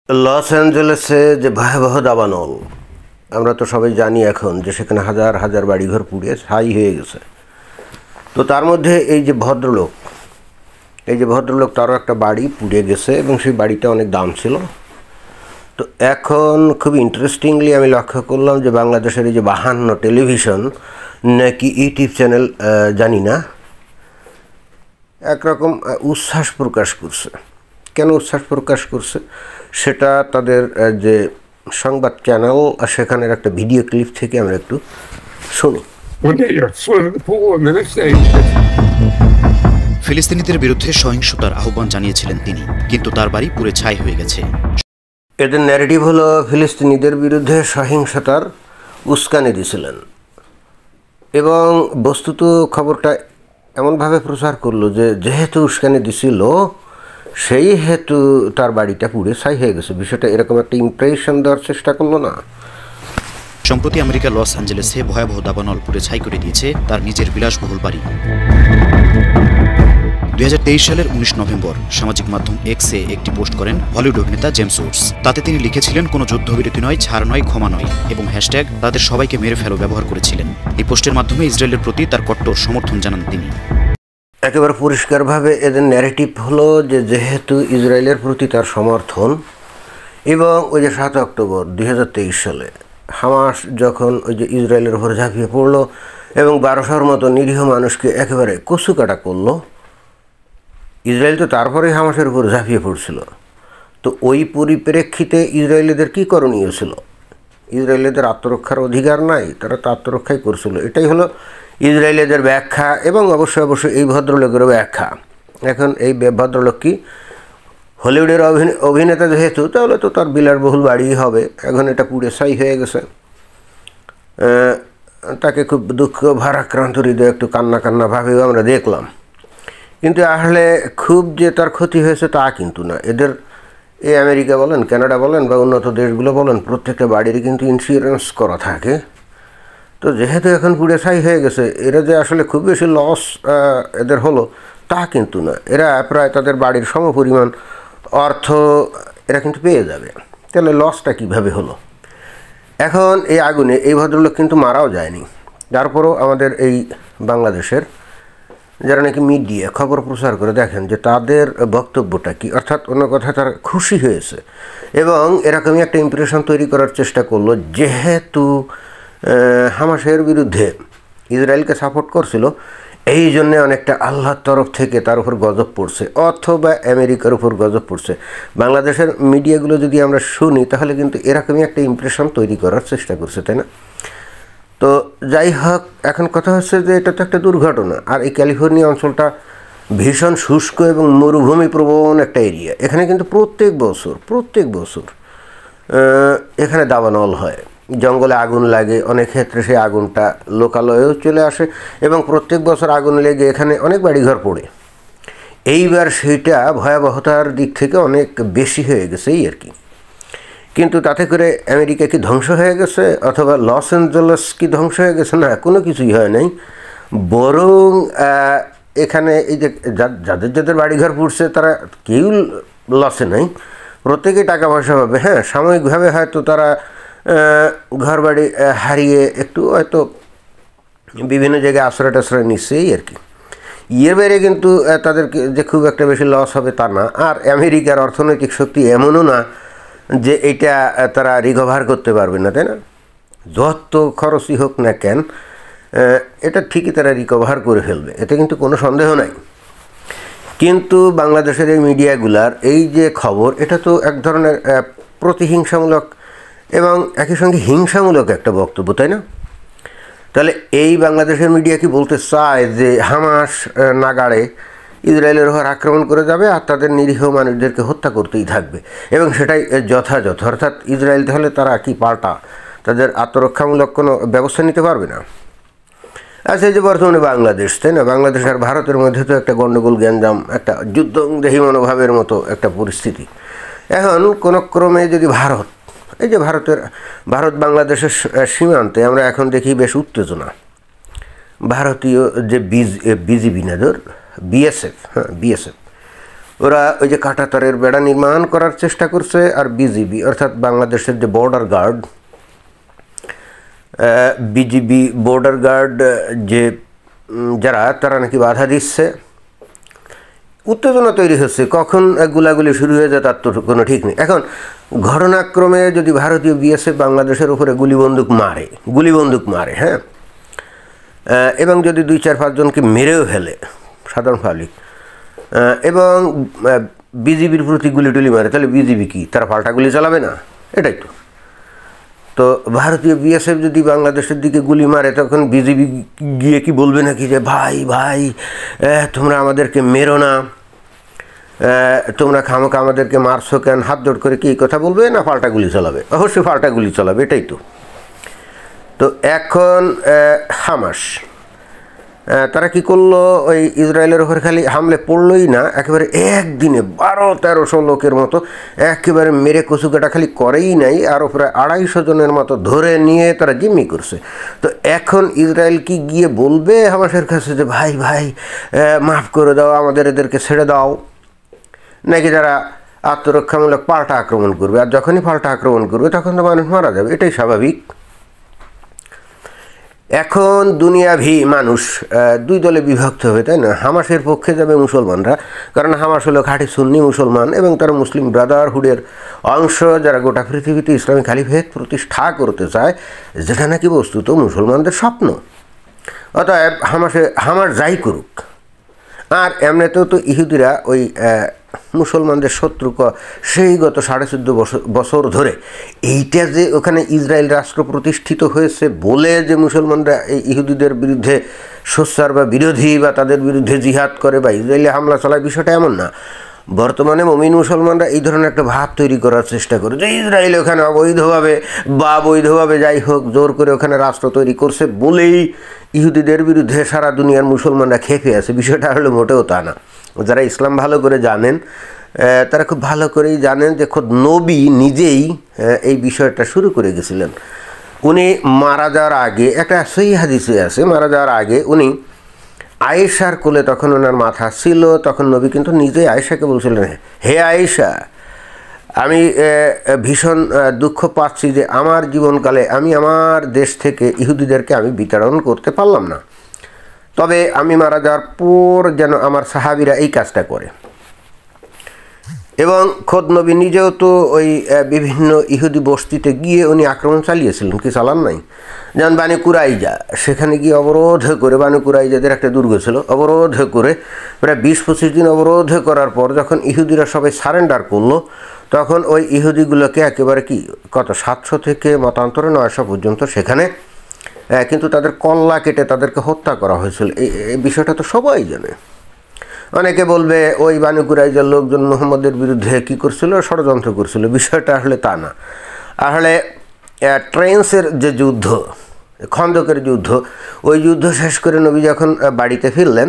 Loss অ্যাঞ্জেলেসে যে ভয়াবহ দাবানল, আমরা তো সবাই জানি এখন যে সেখানে হাজার হাজার বাড়িঘর পুড়ে ছাই হয়ে গেছে। তো তার মধ্যে এই যে ভদ্রলোক তারও একটা বাড়ি পুড়ে গেছে এবং সেই বাড়িটা অনেক দাম ছিল। তো এখন খুব ইন্টারেস্টিংলি আমি লক্ষ্য করলাম যে বাংলাদেশের এই যে 52 টেলিভিশন নাকি ইউটিউব চ্যানেল জানি না, একরকম উচ্ছ্বাস প্রকাশ করছে। কেন উচ্ছ্বাস প্রকাশ করছে সেটা তাদের যে সংবাদ চ্যানেল সেখানের একটা ভিডিও ক্লিপ থেকে আমরা একটু শুনি। ফিলিস্তিনিদের বিরুদ্ধে সহিংসতার আহ্বান জানিয়েছিলেন তিনি, কিন্তু তার বাড়ি পুড়ে ছাই হয়ে গেছে। এদের ন্যারেটিভ হলো ফিলিস্তিনিদের বিরুদ্ধে সহিংসতার উস্কানি দিয়েছিলেন এবং বস্তুত খবরটা এমনভাবে প্রচার করলো যে যেহেতু উস্কানি দিছিল সেই হেতু তার বাড়িটা পুড়ে ছাই হয়ে গেছে। বিষয়টা এরকম একটা ইমপ্রেশন দেওয়ার চেষ্টা করলো না। সম্প্রতি আমেরিকার লস অ্যাঞ্জেলেসে ভয়াবহ দাবানল পুড়ে ছাই করে দিয়েছে তার নিজের বিলাসবহুল বাড়ি। 2023 সালের 19 নভেম্বর সামাজিক মাধ্যম এক্সে একটি পোস্ট করেন হলিউড অভিনেতা জেমস উডস। তাতে তিনি লিখেছিলেন, কোনো যুদ্ধবিরতি নয়, ছাড় নয়, ক্ষমা নয়, এবং হ্যাশট্যাগ তাদের সবাইকে মেরে ফেলো ব্যবহার করেছিলেন। এই পোস্টের মাধ্যমে ইসরায়েলের প্রতি তার কট্টর সমর্থন জানান তিনি। একেবারে পরিষ্কারভাবে এদের ন্যারেটিভ হলো যে যেহেতু ইসরায়েলের প্রতি তার সমর্থন, এবং ওই যে 7 অক্টোবর 2023 সালে হামাস যখন ওই যে ইসরায়েলের উপর ঝাঁপিয়ে পড়লো এবং 1200-র মতো নিরীহ মানুষকে একেবারে কচুকাটা করলো, ইসরায়েল তো তারপরেই হামাসের উপর ঝাঁপিয়ে পড়ছিল। তো ওই পরিপ্রেক্ষিতে ইসরায়েলিদের কী করণীয় ছিল? ইসরায়েলিদের আত্মরক্ষার অধিকার নাই, তারা তো আত্মরক্ষাই করছিল। এটাই হলো ইসরায়েলিদের ব্যাখ্যা এবং অবশ্যই এই ভদ্রলোকেরও ব্যাখ্যা। এখন এই ভদ্রলোক কি হলিউডের অভিনেতা যেহেতু, তাহলে তো তার বিলাসবহুল বাড়িই হবে। এখন এটা পুড়ে ছাই হয়ে গেছে, তাকে খুব দুঃখ ভারাক্রান্ত হৃদয় একটু কান্না ভাবেও আমরা দেখলাম। কিন্তু আসলে খুব যে তার ক্ষতি হয়েছে তা কিন্তু না। এদের এই আমেরিকা বলেন, কানাডা বলেন বা উন্নত দেশগুলো বলেন, প্রত্যেকটা বাড়িরই কিন্তু ইন্স্যুরেন্স করা থাকে। তো যেহেতু এখন পুড়ে ছাই হয়ে গেছে, এরা যে আসলে খুব বেশি লস এদের হলো তা কিন্তু না। এরা প্রায় তাদের বাড়ির সমপরিমাণ অর্থ এরা কিন্তু পেয়ে যাবে। তাহলে লসটা কীভাবে হলো? এখন এই আগুনে এই ভদ্রলোক কিন্তু মারাও যায়নি। তারপরও আমাদের এই বাংলাদেশের যারা নাকি মিডিয়া খবর প্রচার করে, দেখেন যে তাদের বক্তব্যটা কি, অর্থাৎ অন্য কথা তারা খুশি হয়েছে এবং এরকমই একটা ইমপ্রেশন তৈরি করার চেষ্টা করলো যেহেতু হামাসের বিরুদ্ধে ইসরায়েলকে সাপোর্ট করছিল, এই জন্যে অনেকটা আল্লাহর তরফ থেকে তার উপর গজব পড়ছে অথবা আমেরিকার উপর গজব পড়ছে। বাংলাদেশের মিডিয়াগুলো যদি আমরা শুনি তাহলে কিন্তু এরকমই একটা ইমপ্রেশন তৈরি করার চেষ্টা করছে, তাই না? তো যাই হোক, এখন কথা হচ্ছে যে এটা তো একটা দুর্ঘটনা। আর এই ক্যালিফোর্নিয়া অঞ্চলটা ভীষণ শুষ্ক এবং মরুভূমি প্রবণ একটা এরিয়া। এখানে কিন্তু প্রত্যেক বছর এখানে দাবানল হয়, জঙ্গলে আগুন লাগে, অনেক ক্ষেত্রে সেই আগুনটা লোকালয়েও চলে আসে এবং প্রত্যেক বছর আগুন লেগে এখানে অনেক বাড়িঘর পড়ে। এইবার সেইটা ভয়াবহতার দিক থেকে অনেক বেশি হয়ে গেছে এই আর কি। কিন্তু তাতে করে আমেরিকা কি ধ্বংস হয়ে গেছে অথবা লস অ্যাঞ্জেলেস কি ধ্বংস হয়ে গেছে? না, কোনো কিছুই হয় নাই। বরং এখানে এই যে যাদের বাড়িঘর পুড়ছে তারা কেউ লসে নাই, প্রত্যেকেই টাকা পয়সা পাবে। হ্যাঁ, সাময়িকভাবে হয়তো তারা ঘর বাড়ি হারিয়ে একটু হয়তো বিভিন্ন জায়গায় আশ্রয় নিচ্ছে এই আর কি। ইয়ের বাইরে কিন্তু তাদেরকে যে খুব একটা বেশি লস হবে তা না। আর আমেরিকার অর্থনৈতিক শক্তি এমনও না যে এটা তারা রিকভার করতে পারবে না, তাই না? যত খরচই হোক না কেন, এটা ঠিকই তারা রিকভার করে ফেলবে, এতে কিন্তু কোনো সন্দেহ নাই। কিন্তু বাংলাদেশের এই মিডিয়াগুলার এই যে খবর, এটা তো এক ধরনের প্রতিহিংসামূলক এবং একই সঙ্গে হিংসামূলক একটা বক্তব্য, তাই না? তাহলে এই বাংলাদেশের মিডিয়া কি বলতে চায় যে হামাস নাগাড়ে ইসরায়েলের উপর আক্রমণ করে যাবে আর তাদের নিরীহ মানুষদেরকে হত্যা করতেই থাকবে এবং সেটাই যথাযথ? অর্থাৎ ইসরায়েল তাহলে তারা কি পাল্টা তাদের আত্মরক্ষামূলক কোনো ব্যবস্থা নিতে পারবে না? আচ্ছা, এই যে বর্তমানে বাংলাদেশ, তাই না, বাংলাদেশ আর ভারতের মধ্যে তো একটা গণ্ডগোল গ্যাঞ্জাম, একটা যুদ্ধদেহী মনোভাবের মতো একটা পরিস্থিতি। এখন কোনো ক্রমে যদি এই যে ভারত বাংলাদেশের সীমান্তে আমরা এখন দেখি বেশ উত্তেজনা। ভারতীয় যে বিজিবি বিএসএফ ওরা ওই যে কাঁটাতারের বেড়া নির্মাণ করার চেষ্টা করছে, আর বিজিবি অর্থাৎ বাংলাদেশের যে border guard, BGB border guard যে যারা, তারা নাকি বাধা দিচ্ছে। উত্তেজনা তৈরি হচ্ছে, কখন গুলাগুলি শুরু হয়ে যায় তার তো কোনো ঠিক নেই। এখন ঘটনাক্রমে যদি ভারতীয় বিএসএফ বাংলাদেশের উপরে গুলি বন্দুক মারে, হ্যাঁ, এবং যদি 2-4-5 জনকে মেরেও ফেলে সাধারণ পাবলিক, এবং বিজিবির প্রতি গুলি টুলি মারে, তাহলে বিজিবি কি তারা পাল্টা গুলি চালাবে না? এটাই তো ভারতীয় বিএসএফ যদি বাংলাদেশের দিকে গুলি মারে, তখন বিজিবি গিয়ে কি বলবে নাকি যে ভাই ভাই তোমরা আমাদেরকে মেরো না, তোমরা খামোখা আমাদেরকে মারছো কেন, হাত জোড় করে কি কথা বলবে, না পাল্টা গুলি চালাবে? অবশ্যই পাল্টা গুলি চালাবে, এটাই তো এখন হামাস তারা কি করলো, ওই ইসরায়েলের ওপর খালি হামলে পড়লই না, একেবারে একদিনে 1200-1300 লোকের মতো একেবারে মেরে কচুকাটা খালি করেই নাই, আরও প্রায় 250 জনের মতো ধরে নিয়ে তারা জিম্মি করছে। তো এখন ইসরায়েল কি গিয়ে বলবে হামাসের কাছে যে ভাই ভাই মাফ করে দাও, আমাদের এদেরকে ছেড়ে দাও, নাকি যারা আত্মরক্ষামূলক পাল্টা আক্রমণ করবে? আর যখনই পাল্টা আক্রমণ করবে তখন তো মানুষ মারা যাবে, এটাই স্বাভাবিক। এখন দুনিয়াভি মানুষ দুই দলে বিভক্ত হবে, তাই না? হামাসের পক্ষে যাবে মুসলমানরা, কারণ হামাস হলো খাঁটি সুন্নি মুসলমান এবং তারা মুসলিম ব্রাদারহুডের অংশ, যারা গোটা পৃথিবীতে ইসলামী খালিফেত প্রতিষ্ঠা করতে চায়, যেটা নাকি বস্তুত মুসলমানদের স্বপ্ন। অতএব হামাস যাই করুক। আর এমনিতেও তো ইহুদিরা ওই মুসলমানদের শত্রু সেই গত 14.5 বছর ধরে, এইটা যে ওখানে ইসরায়েল রাষ্ট্র প্রতিষ্ঠিত হয়েছে বলে যে মুসলমানরা এই ইহুদিদের বিরুদ্ধে সোচ্চার বা বিরোধী বা তাদের বিরুদ্ধে জিহাদ করে বা ইসরায়েলে হামলা চালায়, বিষয়টা এমন না। বর্তমানে মুমিন মুসলমানরা এই ধরনের একটা ভাব তৈরি করার চেষ্টা করে যে ইসরায়েল ওখানে অবৈধভাবে বা বৈধভাবে যাই হোক জোর করে ওখানে রাষ্ট্র তৈরি করছে বলেই ইহুদিদের বিরুদ্ধে সারা দুনিয়ার মুসলমানরা খেপে আছে। বিষয়টা হলো মোটেও তা না। যারা ইসলাম ভালো করে জানেন তারা খুব ভালো করেই জানেন যে খোদ নবী নিজেই এই বিষয়টা শুরু করে গেছিলেন। উনি মারা যাওয়ার আগে, একটা সহিহ হাদিসে আছে, মারা যাওয়ার আগে উনি আয়েশার কোলে তখন ওনার মাথা ছিল, তখন নবী কিন্তু নিজেই আয়েশাকে বলছিলেন, হে আয়েশা, আমি ভীষণ দুঃখ পাচ্ছি যে আমার জীবনকালে আমি আমার দেশ থেকে ইহুদিদেরকে আমি বিতাড়ন করতে পারলাম না, তবে আমি মারা যাওয়ার পর যেন আমার সাহাবীরা এই কাজটা করে। এবং খোদ নবী নিজেও তো ওই বিভিন্ন ইহুদি বস্তিতে গিয়ে উনি আক্রমণ চালিয়েছিলেন, কি চালান নাই? যেমন বানি কুরাইজা, সেখানে গিয়ে অবরোধ করে, বানি কুরাইজাদের একটা দুর্গ ছিল, অবরোধ করে প্রায় 20-25 দিন অবরোধ করার পর যখন ইহুদিরা সবাই সারেন্ডার করলো, তখন ওই ইহুদিগুলোকে একেবারে কি কত 700 থেকে মতান্তরে 900 পর্যন্ত সেখানে কিন্তু তাদের কল্লা কেটে তাদেরকে হত্যা করা হয়েছিল। এই বিষয়টা তো সবাই জানে। অনেকে বলবে ওই বানি কুরাইজার লোকজন মুহাম্মদের বিরুদ্ধে কী করছিল, ষড়যন্ত্র করছিল। বিষয়টা আসলে তা না। আসলে ট্রেন্সের যে যুদ্ধ, খন্দকের যুদ্ধ, ওই যুদ্ধ শেষ করে নবী যখন বাড়িতে ফিরলেন,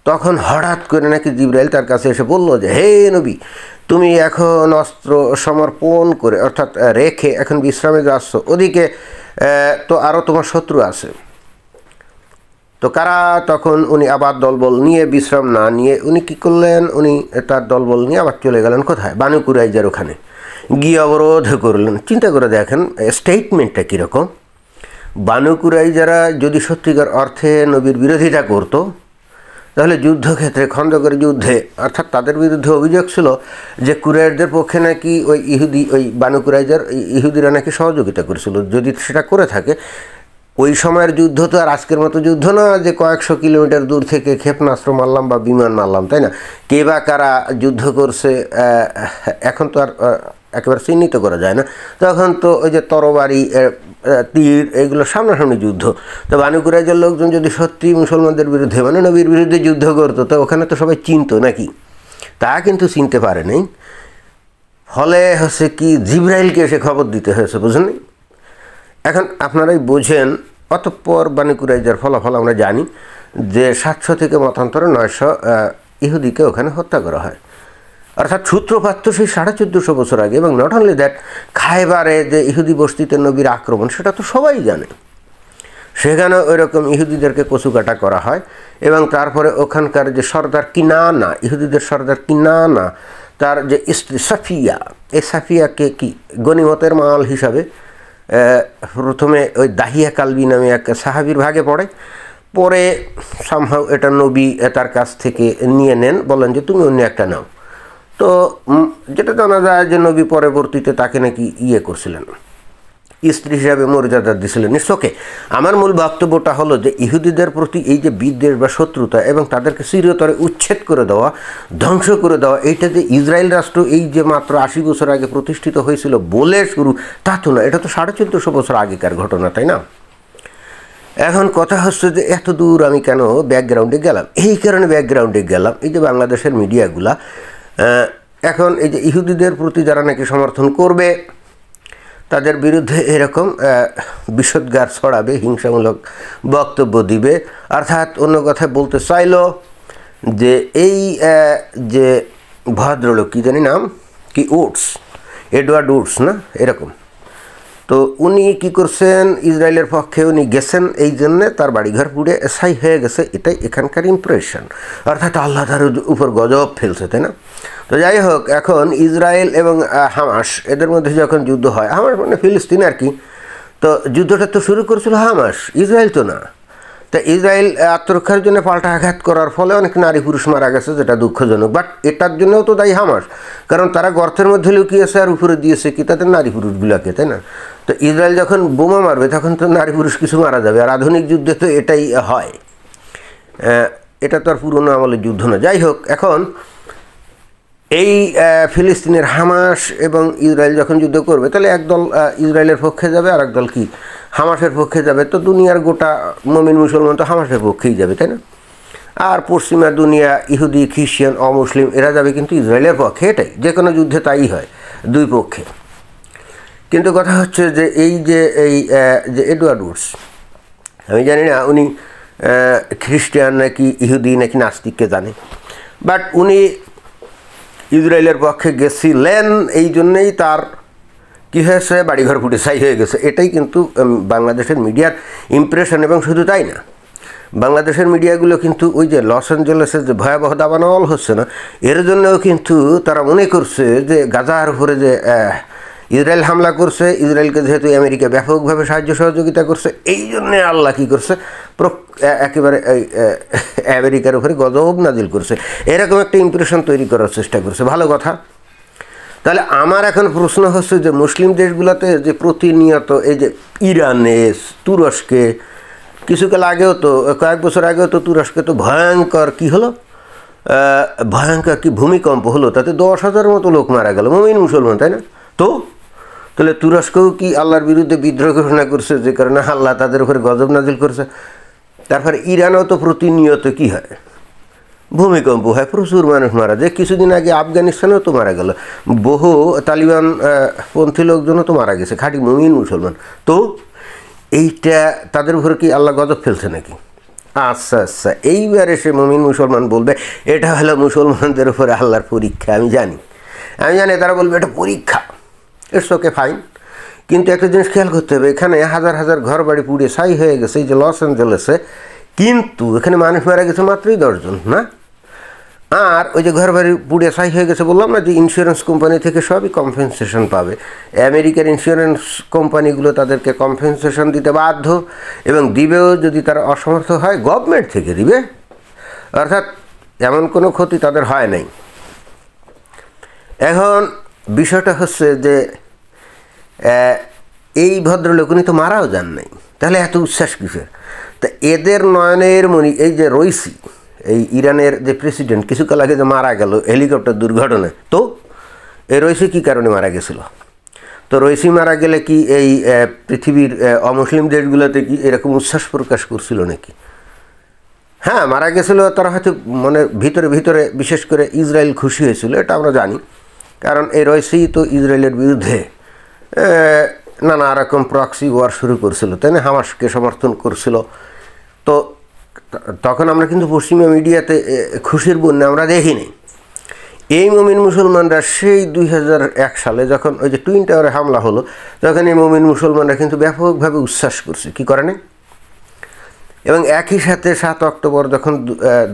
তখন হঠাৎ করে নাকি জিবরাইল তার কাছে এসে বলল যে হে নবী, তুমি এখন অস্ত্র সমর্পণ করে অর্থাৎ রেখে এখন বিশ্রামে যাচ্ছ, ওদিকে তো আরও তোমার শত্রু আছে। তো কারা? তখন উনি আবার দলবল নিয়ে, বিশ্রাম না নিয়ে উনি কী করলেন, উনি তার দলবল নিয়ে আবার চলে গেলেন কোথায়? বানি কুরাইজার ওখানে গিয়ে অবরোধ করলেন। চিন্তা করে দেখেন স্টেটমেন্টটা কীরকম। বানি কুরাইজারা যদি সত্যিকার অর্থে নবীর বিরোধিতা করতো, তাহলে যুদ্ধক্ষেত্রে খন্দকের যুদ্ধে অর্থাৎ তাদের বিরুদ্ধে অভিযোগ ছিল যে কুরাইশদের পক্ষে নাকি ওই বানি কুরাইজার ইহুদিরা নাকি সহযোগিতা করেছিল। যদি সেটা করে থাকে, ওই সময়ের যুদ্ধ তো আর আজকের মতো যুদ্ধ না যে কয়েকশো কিলোমিটার দূর থেকে ক্ষেপণাস্ত্র মারলাম বা বিমান মারলাম, তাই না? কে বা কারা যুদ্ধ করছে এখন তো আর একেবারে চিহ্নিত করা যায় না। তখন তো ওই যে তরবারি, তীর, এইগুলো সামনাসামনি যুদ্ধ। তো বানি কুরাইজার লোকজন যদি সত্যি মুসলমানদের বিরুদ্ধে মানে নবীর বিরুদ্ধে যুদ্ধ করতো, তো ওখানে তো সবাই চিনতো নাকি? তা কিন্তু চিনতে পারে নাই। ফলে হচ্ছে কি, জিবরাইলকে এসে খবর দিতে হয়েছে, বুঝলেন? এখন আপনারাই বোঝেন। অতঃপর বানি কুরাইজার ফলাফল আমরা জানি যে 700 থেকে মতান্তরে 900 ইহুদিকে ওখানে হত্যা করা হয়। অর্থাৎ সূত্রপাত তো সেই 1450 বছর আগে। এবং নট অনলি দ্যাট, খায়বারে যে ইহুদি বস্তিতে নবীর আক্রমণ, সেটা তো সবাই জানে। সেখানেও ওইরকম ইহুদিদেরকে কচুকাটা করা হয় এবং তারপরে ওখানকার যে সর্দার কিনানা, ইহুদিদের সর্দার কিনানা, তার যে স্ত্রী সাফিয়া, এই সাফিয়াকে কি গনিমতের মাল হিসাবে প্রথমে ওই দাহিয়া কালবি নামে এক সাহাবীর ভাগে পড়ে, পরে সামহাও এটা নবী তার কাছ থেকে নিয়ে নেন, বলেন যে তুমি অন্য একটা নাও। তো যেটা জানা যায় যে নবী পরবর্তীতে তাকে নাকি করছিলেন, স্ত্রী হিসাবে মর্যাদা দিয়েছিলেন। ওকে, আমার মূল বক্তব্যটা হলো যে ইহুদিদের প্রতি এই যে বিদ্বেষ বা শত্রুতা এবং তাদেরকে চিরতরে উচ্ছেদ করে দেওয়া, ধ্বংস করে দেওয়া, এইটা যে ইসরায়েল রাষ্ট্র এই যে মাত্র 80 বছর আগে প্রতিষ্ঠিত হয়েছিল বলে শুরু, তা তো না, এটা তো 1450 বছর আগেকার ঘটনা, তাই না? এখন কথা হচ্ছে যে এত দূর আমি কেন ব্যাকগ্রাউন্ডে গেলাম? এই কারণে ব্যাকগ্রাউন্ডে গেলাম, এই যে বাংলাদেশের মিডিয়াগুলা এখন এই যে ইহুদিদের প্রতি যারা নাকি সমর্থন করবে তাদের বিরুদ্ধে এরকম বিষোদ্গার ছড়াবে, হিংসামূলক বক্তব্য দিবে। অর্থাৎ অন্য কথায় বলতে চাইল যে এই যে ভদ্রলোক, কী জানি নাম, কি উডস, এডওয়ার্ড উডস না এরকম, তো উনি কি করছেন, ইসরায়েলের পক্ষে উনি গেছেন, এই জন্যে তার বাড়িঘর পুড়ে ছাই হয়ে গেছে, এটাই এখানকার ইমপ্রেশন। অর্থাৎ আল্লাহ তার উপর গজব ফেলছে, তাই না? তো যাই হোক, এখন ইসরায়েল এবং হামাস এদের মধ্যে যখন যুদ্ধ হয়, হামাস মানে ফিলিস্তিন আর কি, তো যুদ্ধটা তো শুরু করেছিল হামাস, ইসরায়েল তো না। তা ইসরায়েল আত্মরক্ষার জন্য পাল্টা আঘাত করার ফলে অনেক নারী পুরুষ মারা গেছে, যেটা দুঃখজনক। বাট এটার জন্যও তো দায়ী হামাস, কারণ তারা গর্তের মধ্যে লুকিয়েছে আর উপরে দিয়েছে কি তাদের নারী পুরুষগুলোকে, তাই না? তো ইসরায়েল যখন বোমা মারবে তখন তো নারী পুরুষ কিছু মারা যাবে, আর আধুনিক যুদ্ধে তো এটাই হয়, এটা তো আর পুরনো আমলের যুদ্ধ না। যাই হোক, এখন এই ফিলিস্তিনের হামাস এবং ইসরায়েল যখন যুদ্ধ করবে, তাহলে একদল ইসরায়েলের পক্ষে যাবে আর একদল কি হামাসের পক্ষে যাবে। তো দুনিয়ার গোটা মুমিন মুসলমান তো হামাসের পক্ষেই যাবে, তাই না? আর পশ্চিমা দুনিয়া, ইহুদি, খ্রিস্টান, অমুসলিম, এরা যাবে কিন্তু ইসরায়েলের পক্ষে। এটাই যে কোনো যুদ্ধে তাই হয়, দুই পক্ষে। কিন্তু কথা হচ্ছে যে এই যে এডওয়ার্ড উডস, আমি জানি না উনি খ্রিস্টান নাকি ইহুদি নাকি নাস্তিককে জানে, বাট উনি ইসরায়েলের পক্ষে গেছিলেন, এই জন্যেই তার কী হয়েছে, বাড়িঘর ফুটে ছাই হয়ে গেছে। এটাই কিন্তু বাংলাদেশের মিডিয়ার ইমপ্রেশন। এবং শুধু তাই না, বাংলাদেশের মিডিয়াগুলো কিন্তু ওই যে লস অ্যাঞ্জেলেসের যে ভয়াবহ দাবানল হচ্ছে না, এর জন্যও কিন্তু তারা মনে করছে যে গাজার উপরে যে ইসরায়েল হামলা করছে, ইসরায়েলকে যেহেতু আমেরিকা ব্যাপকভাবে সাহায্য সহযোগিতা করছে, এই জন্যে আল্লাহ কী করছে, একেবারে আমেরিকার উপরে গজব নাজিল করছে, এরকম একটা ইমপ্রেশন তৈরি করার চেষ্টা করছে। ভালো কথা। তাহলে আমার এখন প্রশ্ন হচ্ছে যে মুসলিম দেশগুলোতে যে প্রতিনিয়ত এই যে ইরানে, তুরস্কে, কিছুকাল আগেও তো, কয়েক বছর আগেও তো তুরস্কে তো ভয়ঙ্কর কী হলো, ভয়ঙ্কর কি ভূমিকম্প হলো, তাতে 10,000 মতো লোক মারা গেল, মুমিন মুসলমান, তাই না? তো তাহলে তুরস্কও কি আল্লাহর বিরুদ্ধে বিদ্রোহ ঘোষণা করছে, যে কারণে আল্লাহ তাদের উপরে গজব নাজিল করছে। তারপরে ইরানও তো প্রতিনিয়ত কী হয়, ভূমিকম্প হয়, প্রচুর মানুষ মারা যায়। কিছুদিন আগে আফগানিস্তানেও তো মারা গেল, বহু তালিবান পন্থী লোকজনও তো মারা গেছে, খাঁটি মুমিন মুসলমান। তো এইটা তাদের উপরে কি আল্লাহ গজব ফেলছে নাকি? আচ্ছা আচ্ছা, এইবারে সে মুমিন মুসলমান বলবে এটা হলো মুসলমানদের উপরে আল্লাহর পরীক্ষা। আমি জানি তারা বলবে এটা পরীক্ষা, ইটস ওকে, ফাইন। কিন্তু একটা জিনিস খেয়াল করতে হবে, এখানে হাজার হাজার ঘর বাড়ি পুড়ে ছাই হয়ে গেছে, এই যে লস অ্যাঞ্জেলেসে, কিন্তু এখানে মানুষ মারা গেছে মাত্রই 10 জন না। আর ওই যে ঘর বাড়ি পুড়ে ছাই হয়ে গেছে বললাম না, যে ইন্স্যুরেন্স কোম্পানি থেকে সবই কম্পেনসেশন পাবে। আমেরিকার ইন্স্যুরেন্স কোম্পানিগুলো তাদেরকে কম্পেনসেশন দিতে বাধ্য, এবং দিবেও যদি তারা অসমর্থ হয়, গভর্নমেন্ট থেকে দিবে। অর্থাৎ এমন কোনো ক্ষতি তাদের হয় নাই। এখন বিষয়টা হচ্ছে যে এই ভদ্রলোক উনি তো মারাও যান নাই, তাহলে এত উচ্ছ্বাস কিসের? তা এদের নয়নের মণি এই যে রইসি, এই ইরানের যে প্রেসিডেন্ট, কিছুকাল আগে যে মারা গেল হেলিকপ্টার দুর্ঘটনায়, তো এই রইসি কী কারণে মারা গেছিল? তো রইসি মারা গেলে কি এই পৃথিবীর অমুসলিম দেশগুলোতে কি এরকম উচ্ছ্বাস প্রকাশ করছিল নাকি? হ্যাঁ, মারা গেছিলো, তারা হয়তো মানে ভিতরে ভিতরে বিশেষ করে ইসরায়েল খুশি হয়েছিল, এটা আমরা জানি। কারণ এই রইসি তো ইসরায়েলের বিরুদ্ধে নানা রকম প্রক্সি ওয়ার শুরু করছিল, তাই না? হামাসকে সমর্থন করছিল। তো তখন আমরা কিন্তু পশ্চিমা মিডিয়াতে খুশির বন্যা আমরা দেখিনি। এই মুমিন মুসলমানরা সেই 2001 সালে যখন ওই যে টুইন টাওয়ারে হামলা হলো, তখন এই মুমিন মুসলমানরা কিন্তু ব্যাপকভাবে উচ্ছ্বাস করছে। কী করে নাই? এবং একই সাথে 7 অক্টোবর যখন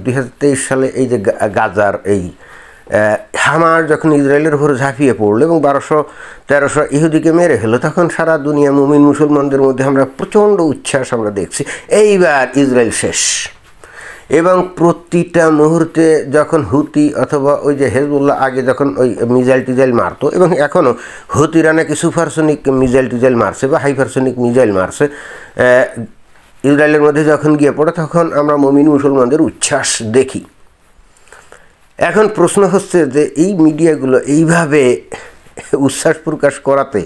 2023 সালে এই যে গাজার এই হামাস যখন ইসরায়েলের উপর ঝাঁপিয়ে পড়লো এবং 1200-1300 ইহুদিকে মেরে ফেললো, তখন সারা দুনিয়া মুমিন মুসলমানদের মধ্যে আমরা প্রচণ্ড উচ্ছ্বাস আমরা দেখছি, এইবার ইসরায়েল শেষ। এবং প্রতিটা মুহূর্তে যখন হুতি অথবা ওই যে হেজবুল্লাহ আগে যখন ওই মিসাইল টিজাইল মারতো, এবং এখনও হুতিরা নাকি সুপারসনিক মিসাইল টিজাইল মারছে বা হাইপারসনিক মিসাইল মারছে ইসরায়েলের মধ্যে যখন গিয়ে পড়ে, তখন আমরা মুমিন মুসলমানদের উচ্ছ্বাস দেখি। এখন প্রশ্ন হচ্ছে যে এই মিডিয়াগুলো এইভাবে উচ্ছ্বাস প্রকাশ করাতে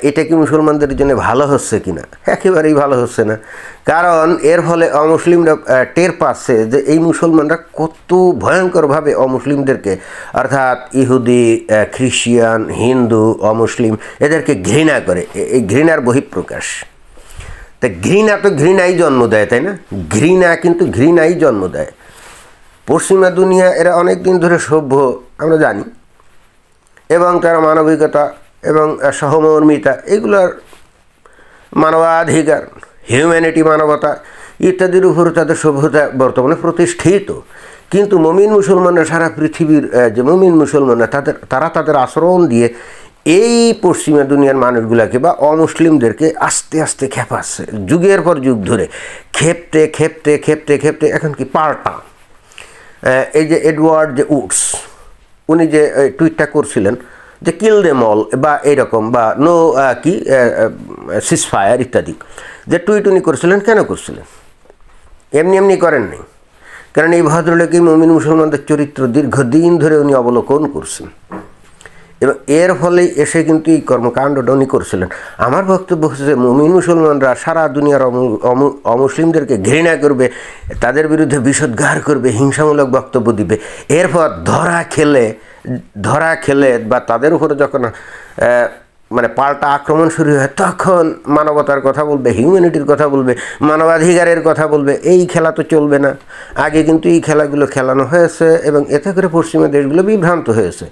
এটা কি মুসলমানদের জন্য ভালো হচ্ছে কি না? একেবারেই ভালো হচ্ছে না। কারণ এর ফলে অমুসলিমরা টের পাচ্ছে যে এই মুসলমানরা কত ভয়ঙ্করভাবে অমুসলিমদেরকে, অর্থাৎ ইহুদি, খ্রিস্টান, হিন্দু, অমুসলিম এদেরকে ঘৃণা করে। এই ঘৃণার বহিঃপ্রকাশ। তা ঘৃণা তো ঘৃণাই জন্ম দেয়, তাই না? ঘৃণা কিন্তু ঘৃণাই জন্ম দেয়। পশ্চিমা দুনিয়া এরা অনেক দিন ধরে সভ্য আমরা জানি, এবং তারা মানবিকতা এবং সহমর্মিতা, এগুলোর মানবাধিকার, হিউম্যানিটি, মানবতা ইত্যাদির উপর তাদের সভ্যতা বর্তমানে প্রতিষ্ঠিত। কিন্তু মুমিন মুসলমানরা, সারা পৃথিবীর যে মুমিন মুসলমানরা, তারা তাদের আচরণ দিয়ে এই পশ্চিমা দুনিয়ার মানুষগুলোকে বা অমুসলিমদেরকে আস্তে আস্তে খেপাচ্ছে, যুগের পর যুগ ধরে খেপতে খেপতে খেপতে খেপতে এখন কি পাল্টা। এই যে এডওয়ার্ড যে উডস, উনি যে টুইটটা করছিলেন যে কিল দেম অল বা এইরকম বা নো সিজফায়ার ইত্যাদি, যে টুইট উনি করছিলেন, কেন করছিলেন? এমনি এমনি করেননি। কারণ এই ভদ্রলোকই মুমিন মুসলমানদের চরিত্র দীর্ঘদিন ধরে উনি অবলোকন করছেন, এবং এর ফলে এসে কিন্তু এই কর্মকাণ্ডটা উনি করছিলেন। আমার বক্তব্য হচ্ছে যে মুমিন মুসলমানরা সারা দুনিয়ার অমুসলিমদেরকে ঘৃণা করবে, তাদের বিরুদ্ধে বিষোদ্গার করবে, হিংসামূলক বক্তব্য দিবে। এরপর ধরা খেলে বা তাদের উপরে যখন মানে পাল্টা আক্রমণ শুরু হয়, তখন মানবতার কথা বলবে, হিউম্যানিটির কথা বলবে, মানবাধিকারের কথা বলবে। এই খেলা তো চলবে না। আগে কিন্তু এই খেলাগুলো খেলানো হয়েছে, এবং এতে করে পশ্চিমা দেশগুলো বিভ্রান্ত হয়েছে।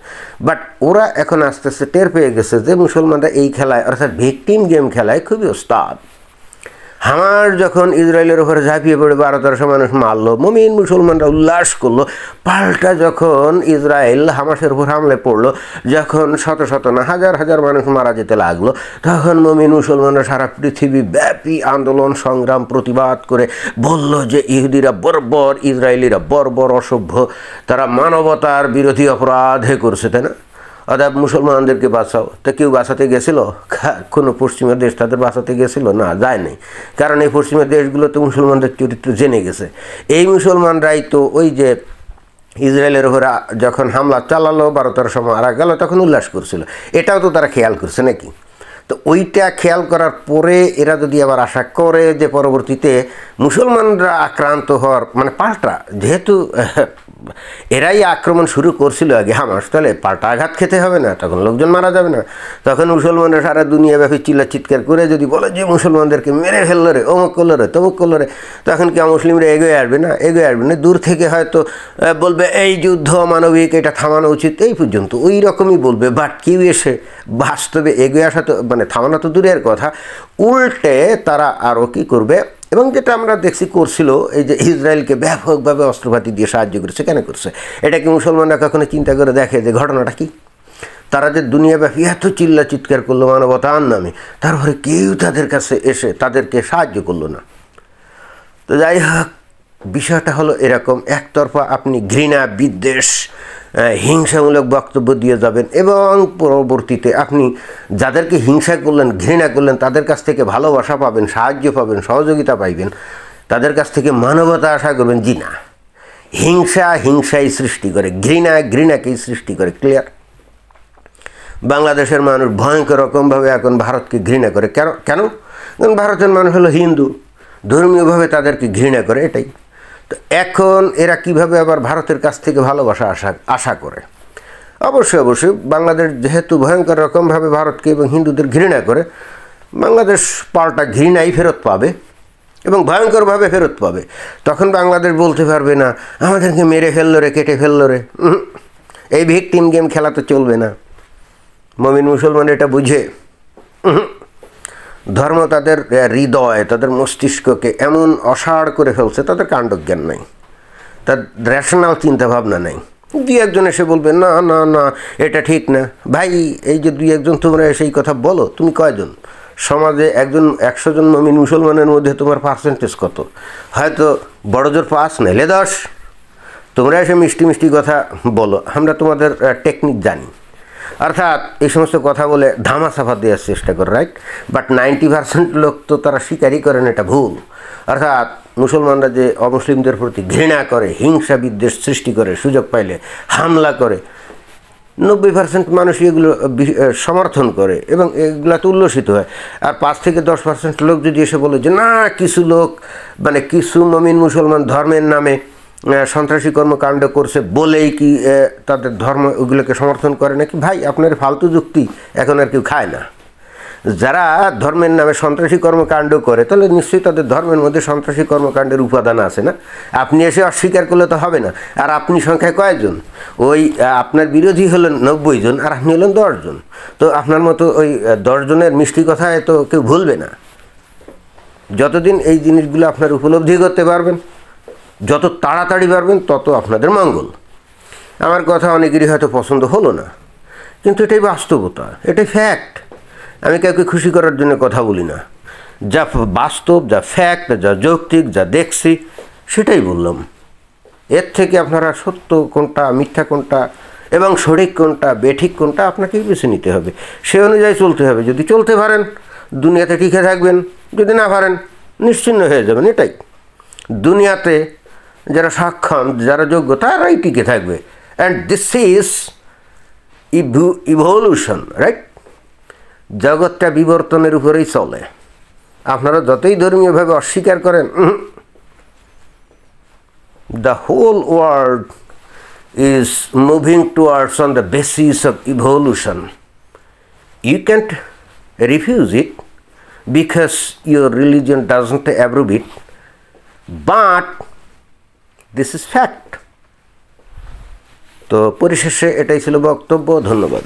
বাট ওরা এখন আস্তে আস্তে টের পেয়ে গেছে যে মুসলমানরা এই খেলায়, অর্থাৎ ভিকটিম গেম খেলায় খুবই ওস্তাদ। হামাস যখন ইসরায়েলের উপরে ঝাঁপিয়ে পড়ে 1200 মানুষ মারলো, মুমিন মুসলমানরা উল্লাস করলো। পাল্টা যখন ইসরায়েল হামাসের উপর হামলে পড়লো, যখন শত শত না হাজার হাজার মানুষ মারা যেতে লাগলো, তখন মুমিন মুসলমানরা সারা পৃথিবী ব্যাপী আন্দোলন, সংগ্রাম, প্রতিবাদ করে বলল যে ইহুদিরা বর্বর, ইসরায়েলিরা বর্বর, অসভ্য, তারা মানবতার বিরোধী অপরাধে করছে, তাই না? অর্থাৎ মুসলমানদেরকে বাঁচাও। তা কেউ বাঁচাতে গেছিল? কোনো পশ্চিমা দেশ তাদের বাঁচাতে গেছিল? না, যায় নাই। কারণ এই পশ্চিমা দেশগুলোতে মুসলমানদের চরিত্র জেনে গেছে। এই মুসলমানরাই তো ওই যে ইসরায়েলের উপরে যখন হামলা চালালো, 12-1300 মারা গেল, তখন উল্লাস করছিল। এটাও তো তারা খেয়াল করছে নাকি? তো ওইটা খেয়াল করার পরে এরা যদি আবার আশা করে যে পরবর্তীতে মুসলমানরা আক্রান্ত হওয়ার, মানে পাল্টা, যেহেতু এরাই আক্রমণ শুরু করছিল আগে হামাস, তাহলে পাল্টা আঘাত খেতে হবে না, তখন লোকজন মারা যাবে না। তখন মুসলমানরা সারা দুনিয়াব্যাপী চিৎকার করে যদি বলে যে মুসলমানদেরকে মেরে ফেললো রে, অমুক করলো রে, তমুক করলো রে, তখন কি মুসলিমরা এগিয়ে আসবে না? এগিয়ে আসবে না। দূর থেকে হয়তো বলবে এই যুদ্ধ অমানবিক, এটা থামানো উচিত, এই পর্যন্ত ওই রকমই বলবে। বাট কেউ এসে বাস্তবে এগিয়ে আসা তো, মানে থামানো তো দূরের কথা, উল্টে তারা আরও কী করবে। এবং যেটা আমরা দেখছি করছিল, এই যে ইসরায়েলকে ব্যাপকভাবে অস্ত্রপাতি দিয়ে সাহায্য করেছে। কেন করছে? এটা কি মুসলমানরা কখনো চিন্তা করে দেখে যে ঘটনাটা কি? তারা যে দুনিয়াব্যাপী এত চিৎকার করলো মানবতার নামে, তারপরে কেউ তাদের কাছে এসে তাদেরকে সাহায্য করলো না। তো যাই হোক, বিষয়টা হলো এরকম। একতরফা আপনি ঘৃণা, বিদ্বেষ, হিংসামূলক বক্তব্য দিয়ে যাবেন, এবং পরবর্তীতে আপনি যাদেরকে হিংসা করলেন, ঘৃণা করলেন, তাদের কাছ থেকে ভালোবাসা পাবেন, সাহায্য পাবেন, সহযোগিতা পাইবেন, তাদের কাছ থেকে মানবতা আশা করবেন। জি না, হিংসাই সৃষ্টি করে, ঘৃণাকেই সৃষ্টি করে। ক্লিয়ার? বাংলাদেশের মানুষ ভয়ঙ্কর রকমভাবে এখন ভারতকে ঘৃণা করে। কেন? কারণ ভারতের মানুষ হলো হিন্দু, ধর্মীয়ভাবে তাদেরকে ঘৃণা করে, এটাই। তো এখন এরা কিভাবে আবার ভারতের কাছ থেকে ভালোবাসা আশা করে? অবশ্যই বাংলাদেশ যেহেতু ভয়ঙ্কর রকমভাবে ভারতকে এবং হিন্দুদের ঘৃণা করে, বাংলাদেশ পাল্টা ঘৃণাই ফেরত পাবে, এবং ভয়ঙ্করভাবে ফেরত পাবে। তখন বাংলাদেশ বলতে পারবে না আমাদেরকে মেরে ফেললো রে, কেটে ফেললো রে। এই ভিকটিম গেম খেলা তো চলবে না। মুমিন মুসলমান এটা বুঝে। ধর্ম তাদের হৃদয়, তাদের মস্তিষ্ককে এমন অসাড় করে ফেলছে, তাদের কাণ্ডজ্ঞান নাই, তার রেশনাল চিন্তাভাবনা নাই। দুই একজন এসে বলবে না না না এটা ঠিক না। ভাই, এই যে দুই একজন তোমরা এসে এই কথা বলো, তুমি কয়জন? সমাজে 100 জন মুমিন মুসলমানের মধ্যে তোমার পার্সেন্টেজ কত? হয়তো বড় জোর 5 নাইলে 10। তোমরা এসে মিষ্টি মিষ্টি কথা বলো, আমরা তোমাদের টেকনিক জানি। অর্থাৎ এই সমস্ত কথা বলে ধামাচাপা দেওয়ার চেষ্টা করে, রাইট? বাট 90% লোক তো তারা স্বীকারই করেন এটা ভুল। অর্থাৎ মুসলমানরা যে অমুসলিমদের প্রতি ঘৃণা করে, হিংসা বিদ্বেষ সৃষ্টি করে, সুযোগ পাইলে হামলা করে, 90% মানুষই এগুলো সমর্থন করে এবং এগুলাতে উল্লসিত হয়। আর 5 থেকে 10% লোক যদি এসে বলে যে না, কিছু লোক মানে কিছু মুমিন মুসলমান ধর্মের নামে সন্ত্রাসী কর্মকাণ্ড করছে বলেই কি তাদের ধর্ম ওগুলোকে সমর্থন করে নাকি? ভাই, আপনার ফালতু যুক্তি এখন আর কেউ খায় না। যারা ধর্মের নামে সন্ত্রাসী কর্মকাণ্ড করে তাহলে নিশ্চয়ই তাদের ধর্মের মধ্যে সন্ত্রাসী কর্মকাণ্ডের উপাদান আছে না? আপনি এসে অস্বীকার করলে তো হবে না। আর আপনি সংখ্যায় কয়েকজন? ওই আপনার বিরোধী হলেন 90 জন আর আপনি হলেন 10 জন। তো আপনার মতো ওই 10 জনের মিষ্টি কথায় তো কেউ ভুলবে না। যতদিন এই জিনিসগুলো আপনার উপলব্ধি করতে পারবেন, যত তাড়াতাড়ি পারবেন, তত আপনাদের মঙ্গল। আমার কথা অনেকেরই হয়তো পছন্দ হলো না, কিন্তু এটাই বাস্তবতা, এটাই ফ্যাক্ট। আমি কাউকে খুশি করার জন্য কথা বলি না। যা বাস্তব, যা ফ্যাক্ট, যা যৌক্তিক, যা দেখছি সেটাই বললাম। এর থেকে আপনারা সত্য কোনটা, মিথ্যা কোনটা এবং সঠিক কোনটা, বেঠিক কোনটা আপনাকেই বেছে নিতে হবে। সে অনুযায়ী চলতে হবে। যদি চলতে পারেন দুনিয়াতে টিকে থাকবেন, যদি না পারেন নিশ্চিন্ন হয়ে যাবেন। এটাই দুনিয়াতে যারা সক্ষম, যারা যোগ্য, তারাই টিকে থাকবে। And this is evolution, right? জগৎটা বিবর্তনের উপরেই চলে। আপনারা যতই ধর্মীয়ভাবে অস্বীকার করেন, the whole world is moving towards on the basis of evolution. You can't refuse it because your religion doesn't approve it, but this is fact. তো পরিশেষে এটাই ছিল বক্তব্য। ধন্যবাদ।